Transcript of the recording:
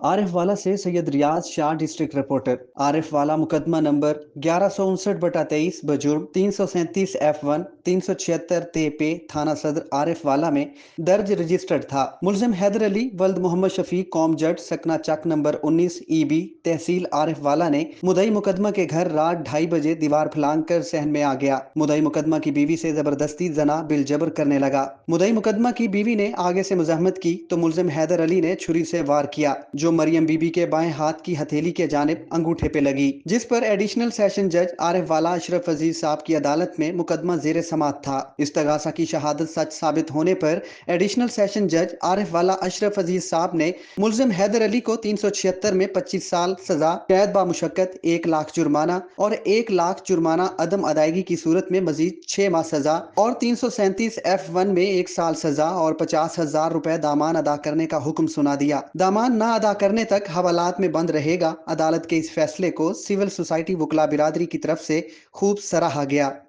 आरिफ वाला से सैयद रियाज Shah district reporter. Arif वाला मुकदमा नंबर 1159/23 बजुर्ग 337 F1 376 पे थाना सदर आरिफ वाला में दर्ज रजिस्टर्ड था। मुलजिम हैदर अली वल्द मोहम्मद शफीक कौम जट सकना चक नंबर 19 EB तहसील आरिफ वाला ने मुदई मुकदमा के घर रात 2:30 बजे दीवार फलांग कर सहन में आ गया। मुदई मुकदमा की बीवी से जबरदस्ती जना बिलजबर करने लगा। मुदई मुकदमा की बीवी ने आगे से मुजाहमत की तो मुलजिम हैदर अली ने छुरी से वार किया, जो मरियम बीबी के बाएं हाथ की हथेली के जानिब अंगूठे पे लगी, जिस पर एडिशनल सेशन जज आरिफ वाला अशरफ अजीज साहब की अदालत में मुकदमा जेर समात था। इस्तगासा की शहादत सच साबित होने पर एडिशनल सेशन जज आरिफ वाला अशरफ अजीज साहब ने मुलजिम हैदर अली को 376 में 25 साल सजा, कैद बामुशक्कत 1 लाख जुर्माना और 1 लाख जुर्माना अदम अदायगी की सूरत में मजीद 6 माह सजा और 337 F1 में 1 साल सजा और 50,000 रुपए दामान अदा करने का हुक्म सुना दिया। दामान ना अदा करने तक हवालात में बंद रहेगा। अदालत के इस फैसले को सिविल सोसाइटी वकला बिरादरी की तरफ से खूब सराहा गया।